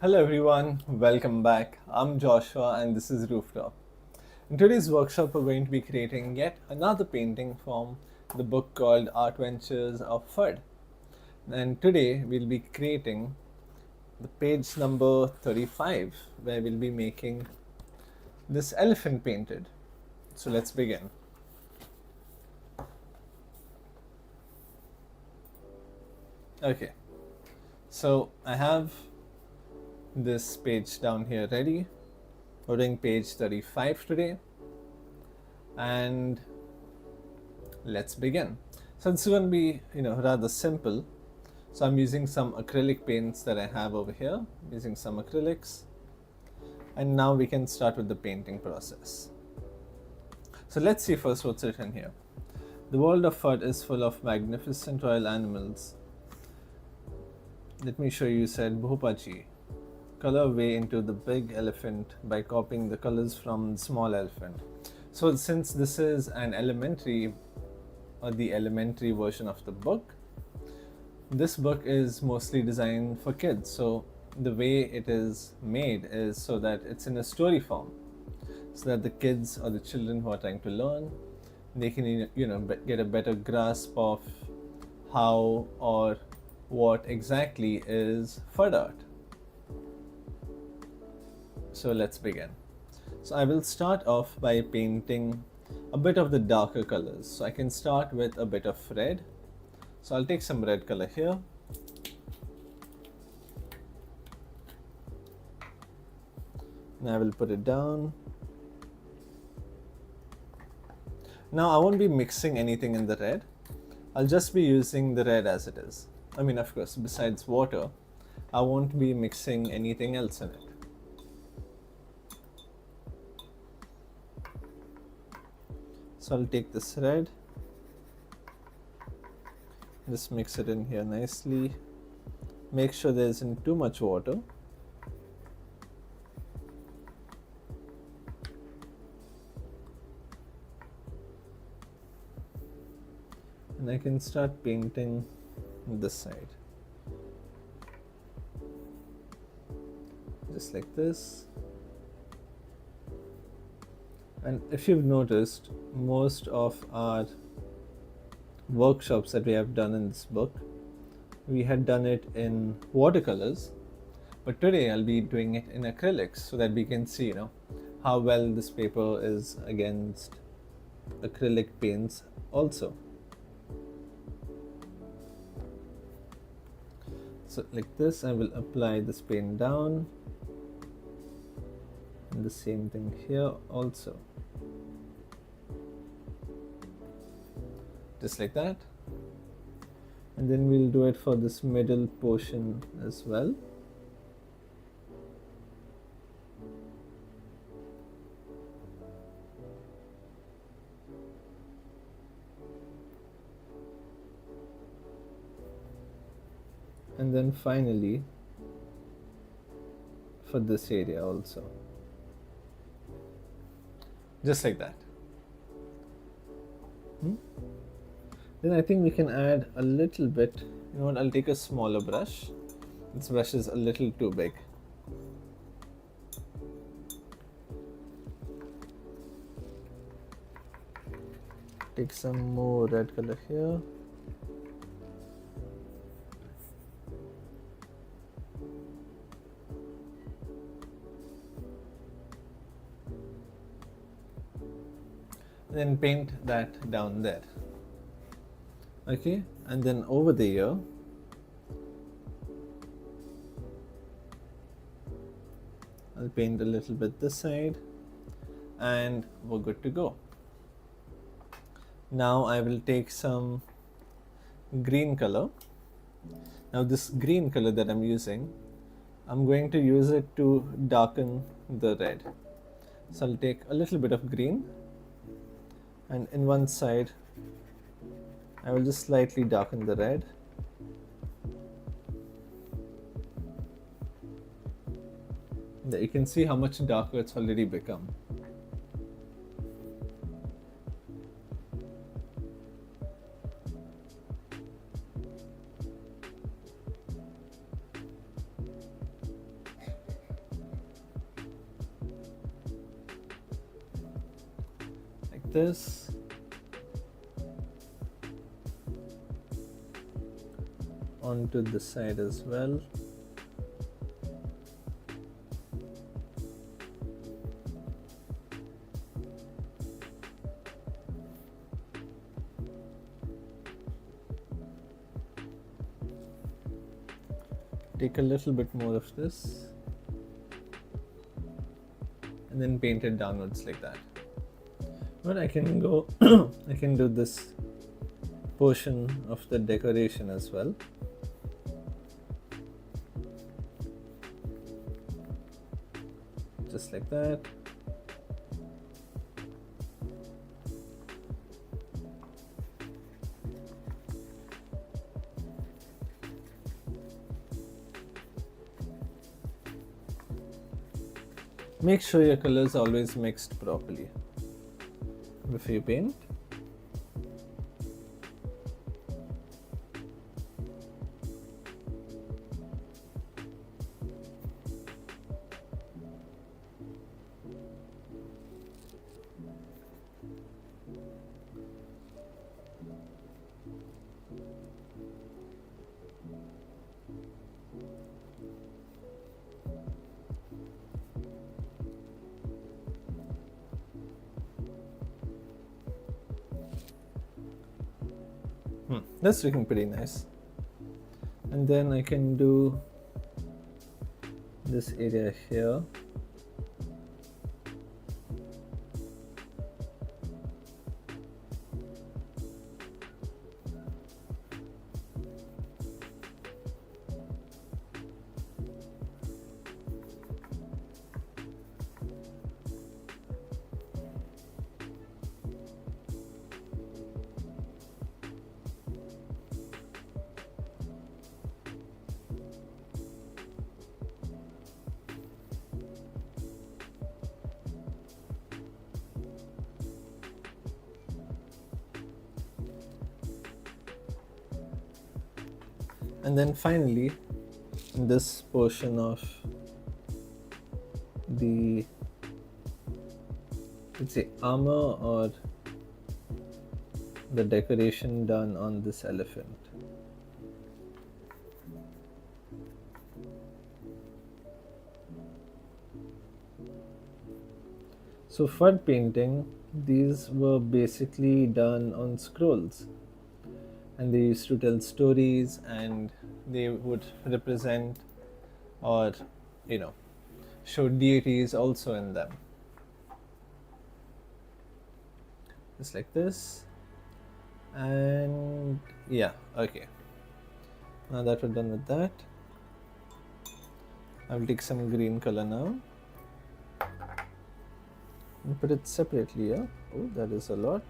Hello everyone, welcome back. I'm Joshua and this is Rooftop. In today's workshop, we're going to be creating yet another painting from the book called Art Ventures of Phad. And today we'll be creating the page number 35, where we'll be making this elephant painted. So let's begin. Okay, so I have this page down here ready. We're doing page 35 today, and let's begin. So this is going to be rather simple. So I'm using some acrylic paints that I have over here, using some acrylics, and now we can start with the painting process. So let's see first what's written here. The world of Phad is full of magnificent royal animals. Let me show you, said Bhupaji. Color way into the big elephant by copying the colors from the small elephant. So since this is an elementary or the elementary version of the book, this book is mostly designed for kids. So the way it is made is so that it's in a story form, so that the kids or the children who are trying to learn, they can get a better grasp of how or what exactly is Phad art. So let's begin. So I will start off by painting a bit of the darker colors. So I can start with a bit of red. So I'll take some red color here. And I will put it down. Now I won't be mixing anything in the red. I'll just be using the red as it is. I mean, of course, besides water, I won't be mixing anything else in it. So I'll take this red, just mix it in here nicely. Make sure there isn't too much water. And I can start painting this side. Just like this. And if you've noticed, most of our workshops that we have done in this book, we had done it in watercolors, but today I'll be doing it in acrylics so that we can see, how well this paper is against acrylic paints also. So like this, I will apply this paint down, and the same thing here also. Just like that. And then we'll do it for this middle portion as well. And then finally for this area also. Just like that. Then I think we can add a little bit. You know what, I'll take a smaller brush. This brush is a little too big. Take some more red color here. And then paint that down there. Okay, and then over the ear, I'll paint a little bit this side, and we're good to go. Now I will take some green color. Now this green color that I'm using, I'm going to use it to darken the red. So I'll take a little bit of green, and in one side I will just slightly darken the red. There you can see how much darker it's already become. this. Onto the side as well. Take a little bit more of this and then paint it downwards like that. But I can go I can do this portion of the decoration as well. Just like that. Make sure your colors are always mixed properly before you paint. That's looking pretty nice. And then I can do this area here. And then finally, in this portion of the, let's say, armor or the decoration done on this elephant. So Phad painting, these were basically done on scrolls. And they used to tell stories, and they would represent or show deities also in them, just like this. And yeah, okay, now that we're done with that, I will take some green color now and put it separately here. Oh, that is a lot.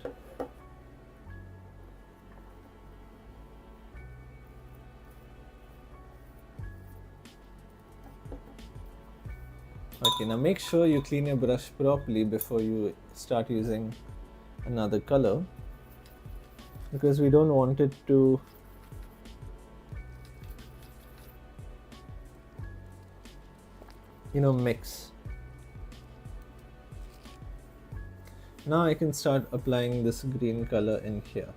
Okay, now make sure you clean your brush properly before you start using another color, because we don't want it to mix. Now I can start applying this green color in here.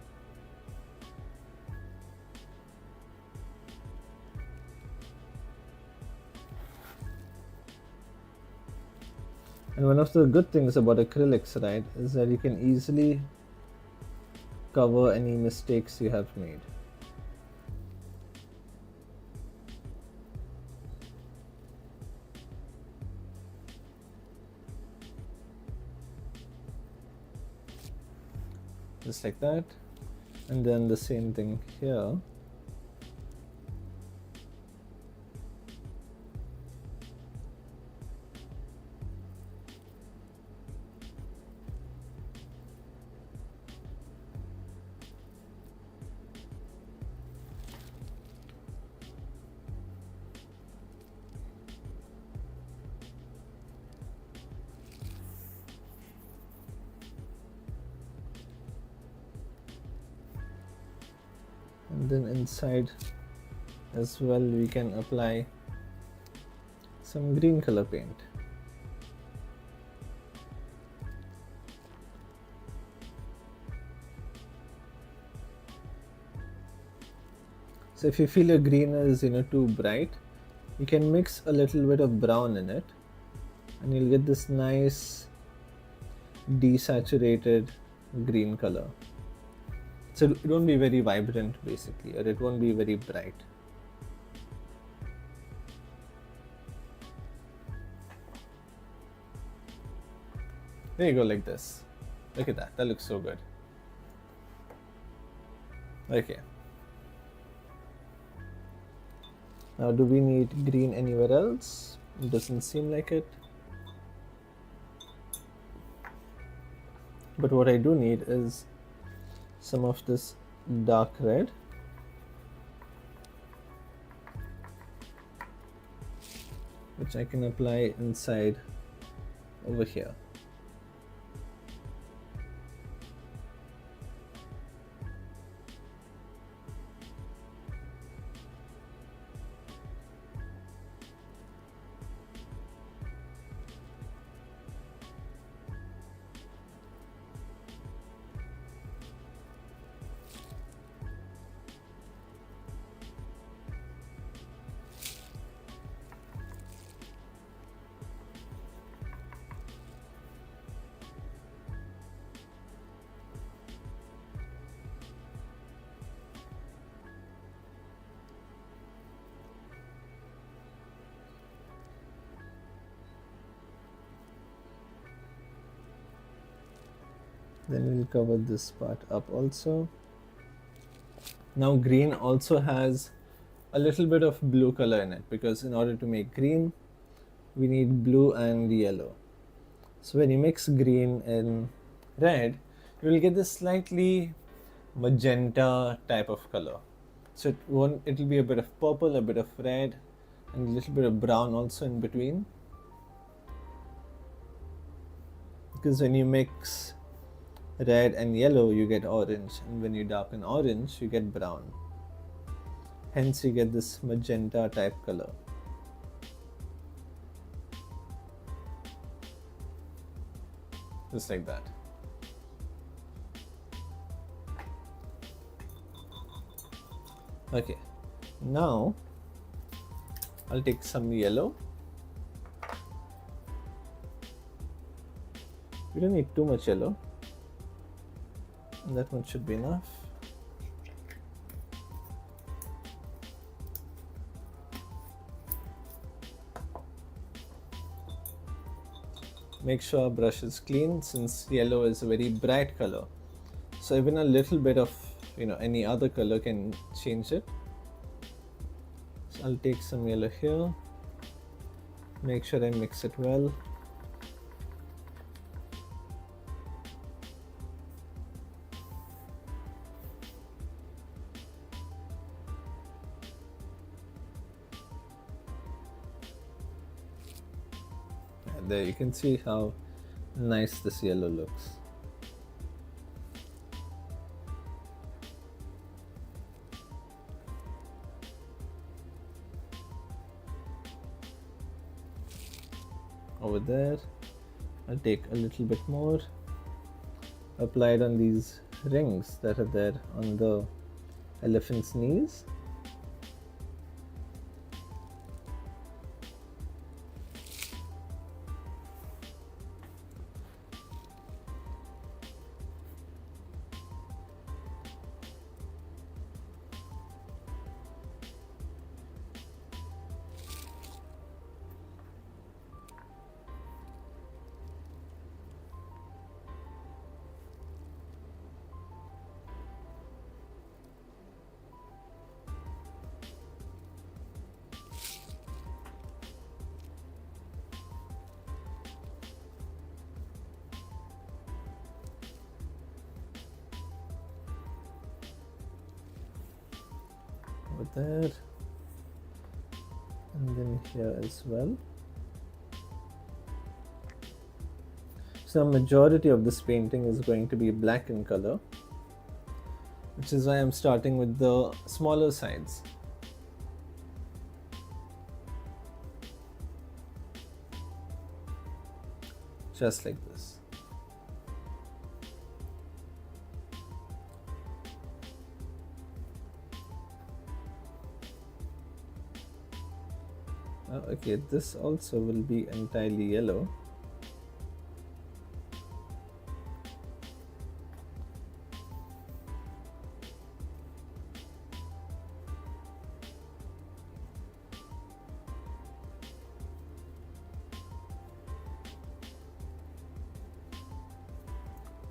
And one of the good things about acrylics, right, is that you can easily cover any mistakes you have made. Just like that. And then the same thing here. And then inside as well we can apply some green color paint. So if you feel your green is too bright, you can mix a little bit of brown in it, and you'll get this nice desaturated green color. So it won't be very vibrant basically, or it won't be very bright. There you go, like this. Look at that, that looks so good. Okay. Now, do we need green anywhere else? It doesn't seem like it. But what I do need is some of this dark red. Which I can apply inside over here. Then we'll cover this part up also. Now green also has a little bit of blue color in it, because in order to make green, we need blue and yellow. So when you mix green and red, you will get this slightly magenta type of color. So it'll be a bit of purple, a bit of red, and a little bit of brown also in between. Because when you mix red and yellow, you get orange, and when you darken orange, you get brown. Hence you get this magenta type color. Just like that. Okay, now I'll take some yellow. We don't need too much yellow. That one should be enough. Make sure our brush is clean, since yellow is a very bright color. So even a little bit of any other color can change it. So I'll take some yellow here. Make sure I mix it well. There you can see how nice this yellow looks. Over there, I'll take a little bit more, apply it on these rings that are there on the elephant's knees. Over there, and then here as well. So majority of this painting is going to be black in color, which is why I'm starting with the smaller sides. Just like this. Okay, this also will be entirely yellow.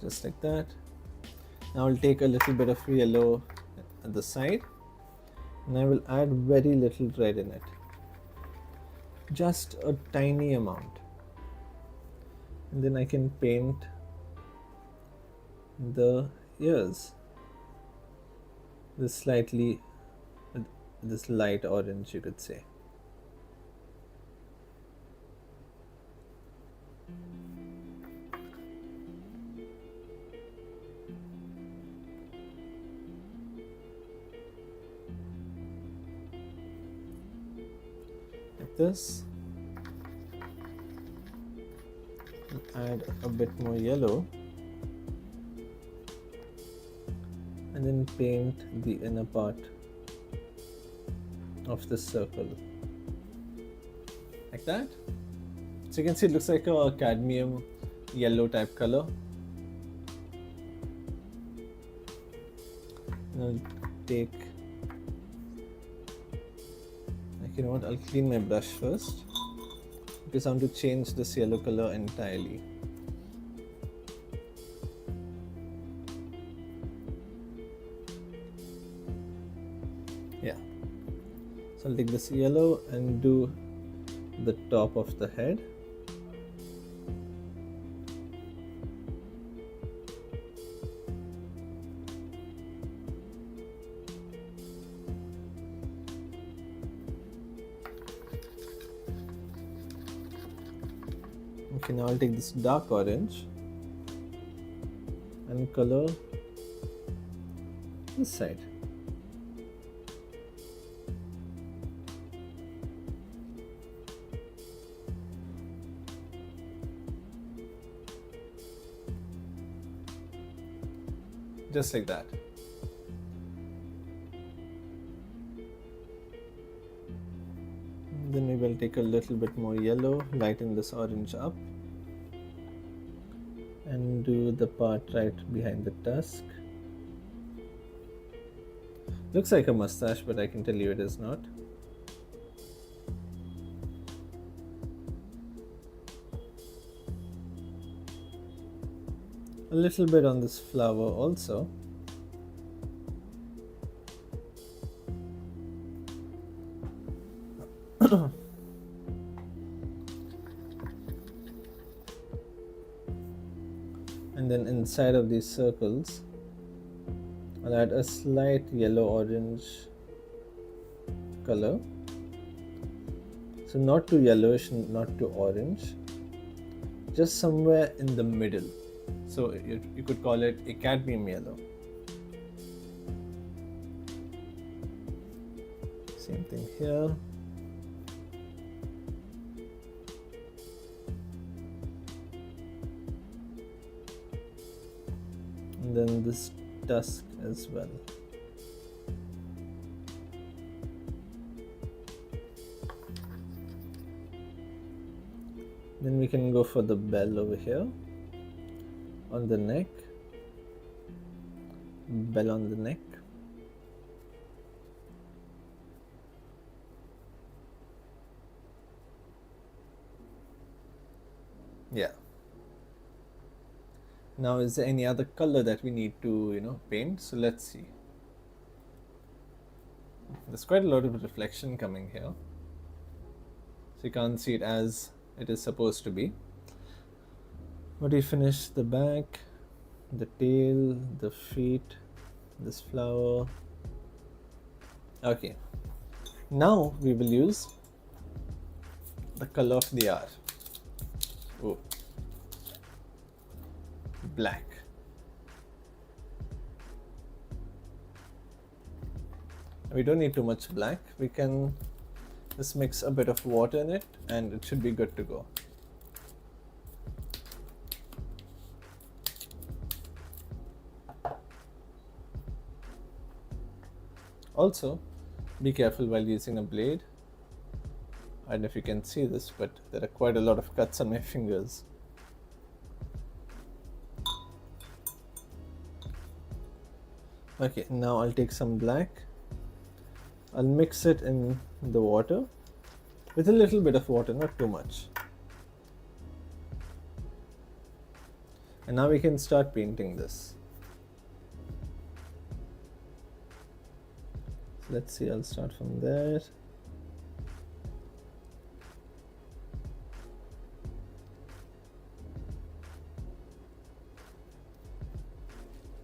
Just like that. Now I'll take a little bit of yellow at the side and I will add very little red in it. Just a tiny amount. And then I can paint the ears. This light orange, you could say. Like this. Add a bit more yellow and then paint the inner part of the circle like that. So you can see it looks like a cadmium yellow type color. And I'll take, like, you know what, I'll clean my brush first because I want to change this yellow color entirely. Yeah, so I'll take this yellow and do the top of the head. Okay, now I'll take this dark orange and color this side. Just like that. Then we will take a little bit more yellow, lighten this orange up, and do the part right behind the tusk. Looks like a mustache, but I can tell you it is not. A little bit on this flower also. And then inside of these circles, I'll add a slight yellow-orange color. So not too yellowish, not too orange, just somewhere in the middle. So you could call it a cadmium yellow. Same thing here. And then this tusk as well. Then we can go for the bell over here on the neck, bell on the neck. Yeah. Now, is there any other color that we need to, paint? So let's see. There's quite a lot of reflection coming here. So you can't see it as it is supposed to be. But we finish the back, the tail, the feet, this flower. Okay. Now we will use the color of the hour. Oh. Black. We don't need too much black. We can just mix a bit of water in it and it should be good to go. Also, be careful while using a blade. I don't know if you can see this, but there are quite a lot of cuts on my fingers. Okay, now I'll take some black. I'll mix it in the water with a little bit of water, not too much. And now we can start painting this. So let's see, I'll start from there.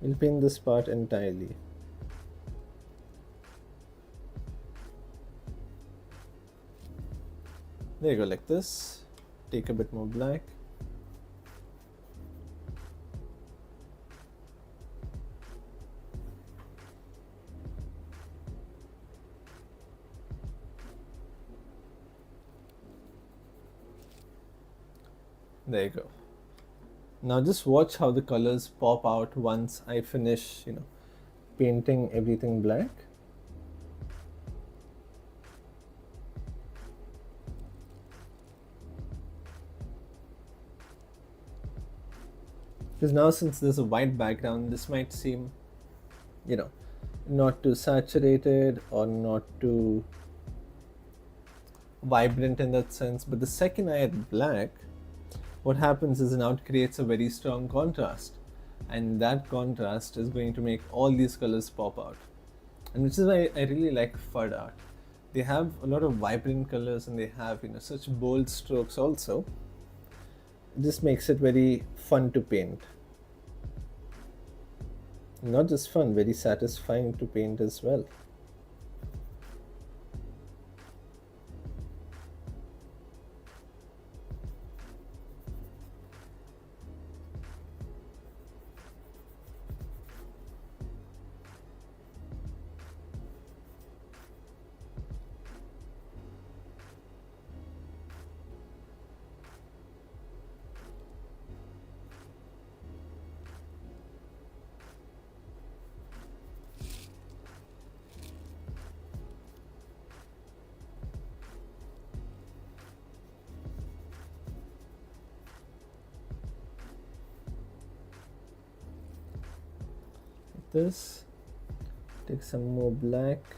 We'll paint this part entirely. There you go, like this. Take a bit more black. There you go. Now just watch how the colors pop out once I finish, painting everything black. Because now since there's a white background, this might seem, not too saturated or not too vibrant in that sense. But the second I add black, what happens is now it creates a very strong contrast, and that contrast is going to make all these colors pop out, and which is why I really like Phad art. They have a lot of vibrant colors and they have such bold strokes also. It just makes it very fun to paint. Not just fun, very satisfying to paint as well. This, take some more black.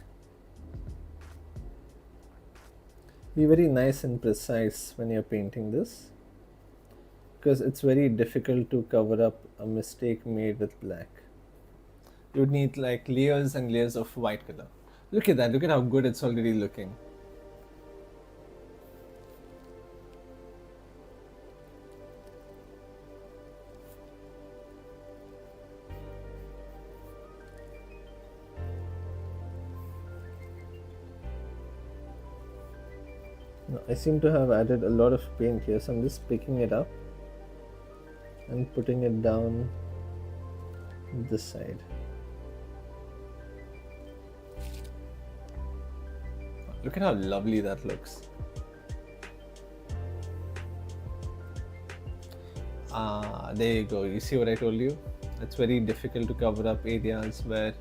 Be very nice and precise when you're painting this, because it's very difficult to cover up a mistake made with black. You would need like layers and layers of white color. Look at that, look at how good it's already looking. I seem to have added a lot of paint here, so I'm just picking it up and putting it down this side. Look at how lovely that looks. There you go. You see what I told you? It's very difficult to cover up areas where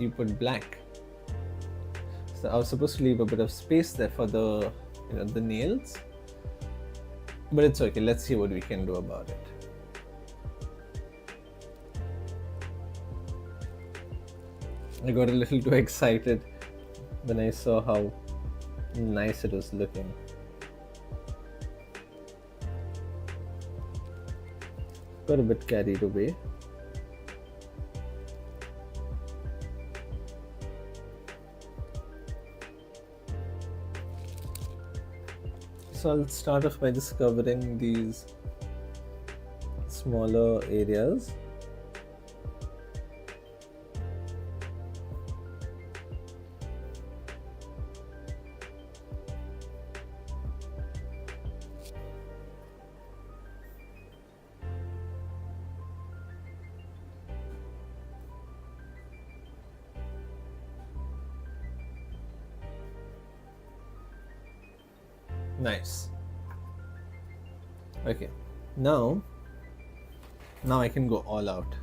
you put black. So I was supposed to leave a bit of space there for the the nails, but it's okay. Let's see what we can do about it. I got a little too excited when I saw how nice it was looking. Got a bit carried away. So I'll start off by just covering these smaller areas. Nice. Okay, now I can go all out.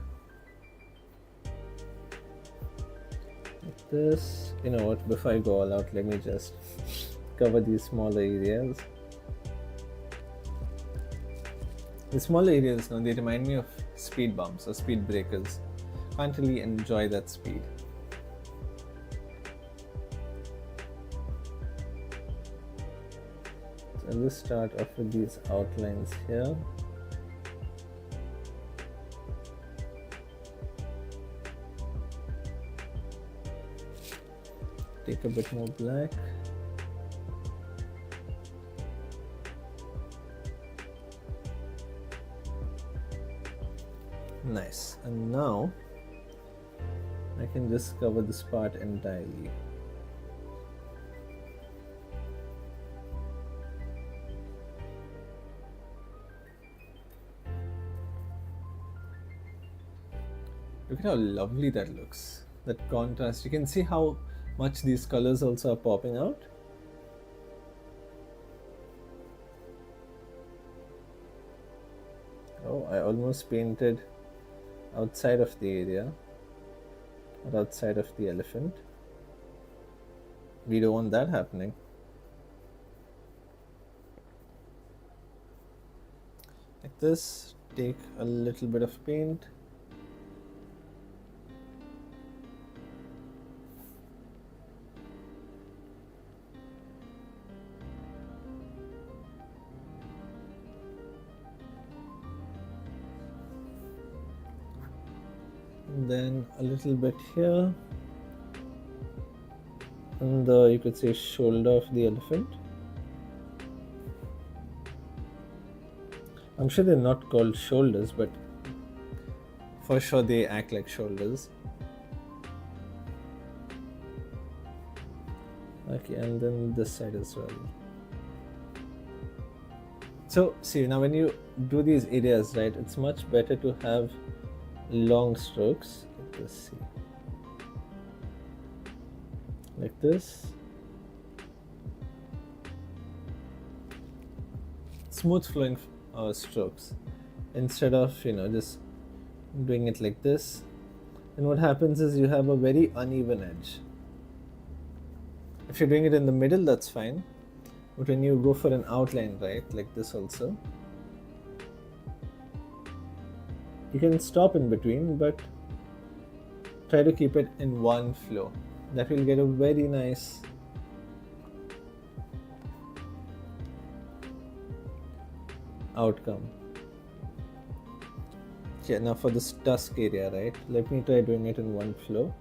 Like this. You know what, before I go all out, let me just cover these smaller areas. The smaller areas, they remind me of speed bumps or speed breakers. Can't really enjoy that speed. So I'll just start off with these outlines here. Take a bit more black. Nice. And now I can just cover this part entirely. Look at how lovely that looks. That contrast. You can see how much these colors also are popping out. Oh, I almost painted outside of the area or outside of the elephant. We don't want that happening. Like this, take a little bit of paint. And then a little bit here, and the, you could say, shoulder of the elephant. I'm sure they're not called shoulders, but for sure they act like shoulders. Okay, and then this side as well. So see, now when you do these areas, right, it's much better to have long strokes. Let's see, like this, smooth flowing strokes, instead of just doing it like this. And what happens is you have a very uneven edge. If you're doing it in the middle, that's fine, but when you go for an outline, right, like this also, you can stop in between, but try to keep it in one flow. That will get a very nice outcome. Okay, now for this dusk area, right, let me try doing it in one flow.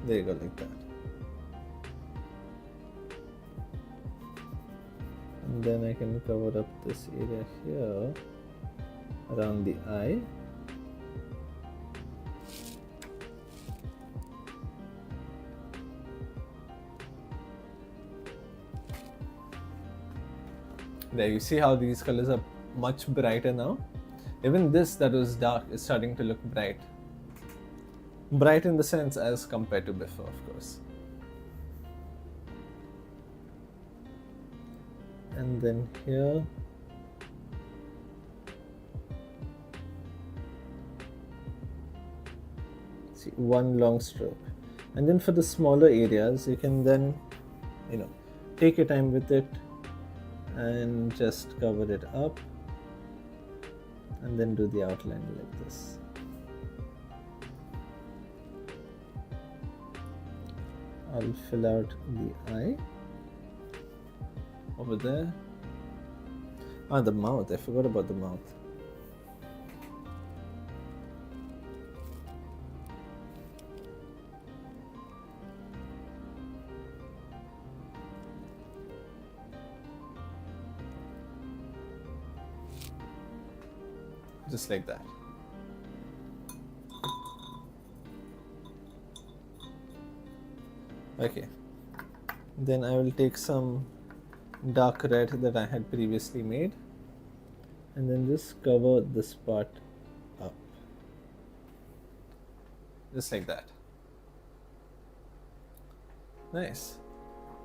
There you go, like that. And then I can cover up this area here around the eye. There, you see how these colors are much brighter now. Even this that was dark is starting to look bright. Bright in the sense as compared to before, of course. And then here, see, one long stroke. And then for the smaller areas, you can then, take your time with it and just cover it up and then do the outline like this. I'll fill out the eye over there. The mouth, I forgot about the mouth. Just like that. Okay, then I will take some dark red that I had previously made and then just cover this part up, just like that. Nice.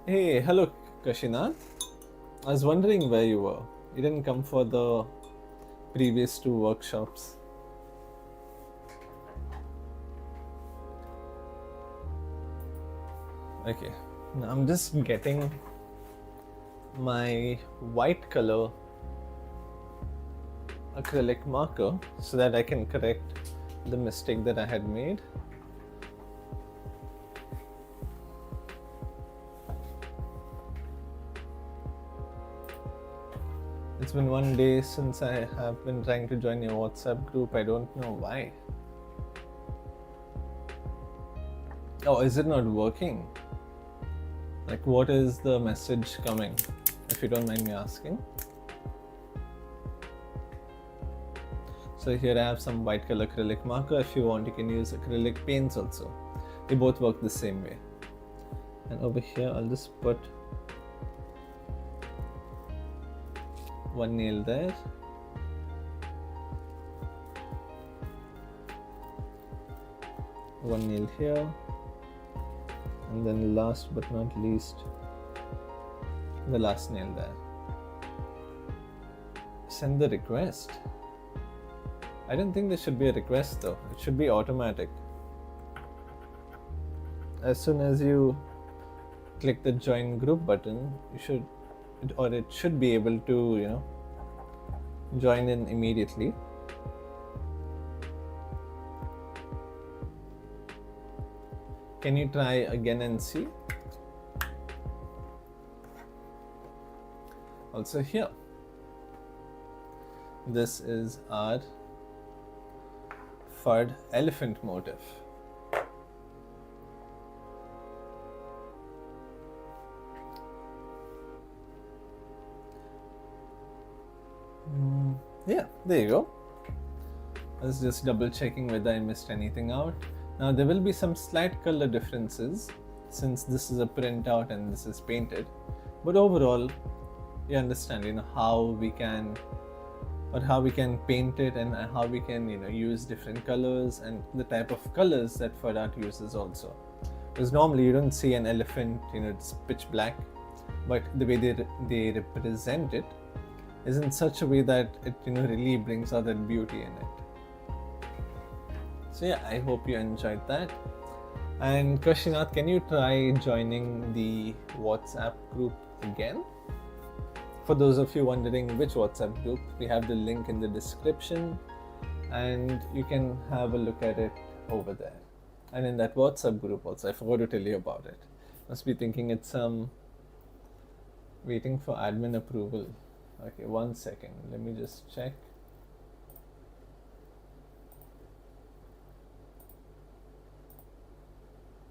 Hey, hello Kashinath. I was wondering where you were. You didn't come for the previous two workshops. Okay, now I'm just getting my white color acrylic marker so that I can correct the mistake that I had made. It's been 1 day since I have been trying to join your WhatsApp group. I don't know why. Oh, is it not working? Like, what is the message coming, if you don't mind me asking? So here I have some white color acrylic marker. If you want, you can use acrylic paints also. They both work the same way. And over here, I'll just put one nail there. One nail here. And then last but not least, the last nail there. Send the request. I don't think there should be a request though. It should be automatic. As soon as you click the join group button, it should be able to, join in immediately. Can you try again and see? Also here, this is our Phad elephant motif. Yeah, there you go. I was just double checking whether I missed anything out. Now there will be some slight color differences since this is a printout and this is painted, but overall you understand how we can paint it and how we can use different colors and the type of colors that Phad art uses also. Because normally you don't see an elephant, it's pitch black, but the way they represent it is in such a way that it really brings out that beauty in it. So yeah, I hope you enjoyed that. And Kashinath, can you try joining the WhatsApp group again? For those of you wondering which WhatsApp group, we have the link in the description and you can have a look at it over there. And in that WhatsApp group also, I forgot to tell you about it. Must be thinking it's waiting for admin approval. Okay, 1 second. Let me just check.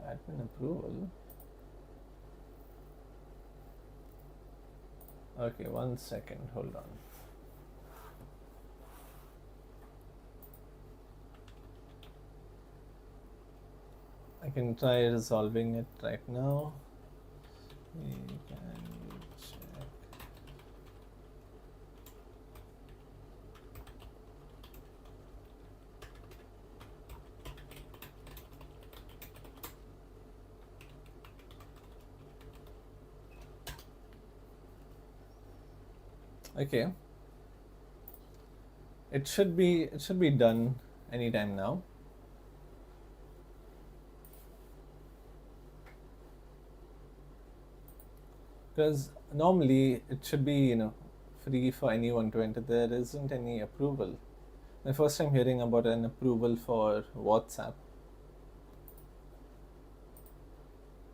Admin approval. Okay, 1 second. Hold on. I can try resolving it right now. We can check. Okay, it should be done anytime now. Because normally it should be free for anyone to enter. There isn't any approval. My first time hearing about an approval for WhatsApp.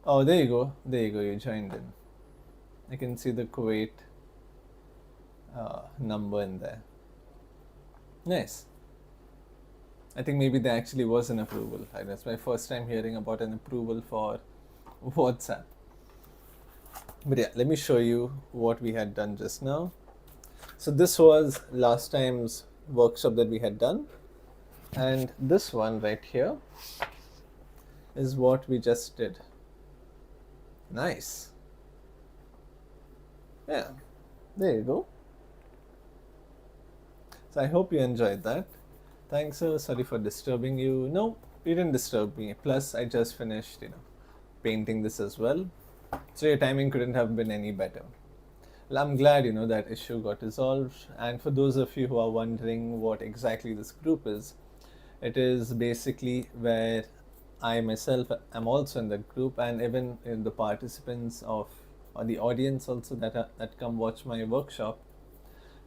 Oh, there you go, you joined in. I can see the Kuwait number in there. Nice. I think maybe there actually was an approval. That's my first time hearing about an approval for WhatsApp. But yeah, let me show you what we had done just now. So this was last time's workshop that we had done, and this one right here is what we just did. Nice. Yeah, there you go. So I hope you enjoyed that. Thanks, sir. Sorry for disturbing you. No, you didn't disturb me. Plus, I just finished, painting this as well. So your timing couldn't have been any better. Well, I'm glad that issue got resolved. And for those of you who are wondering what exactly this group is, it is basically where I myself am also in that group, and even in the participants of or the audience also that come watch my workshop,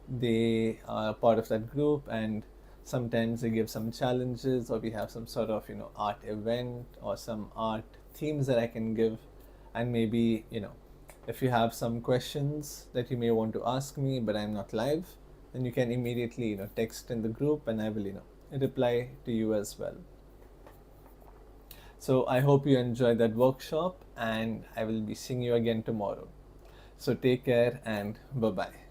they are part of that group, and sometimes they give some challenges, or we have some sort of art event or some art themes that I can give. And maybe if you have some questions that you may want to ask me but I'm not live, then you can immediately text in the group, and I will reply to you as well. So I hope you enjoyed that workshop, and I will be seeing you again tomorrow. So take care and bye bye.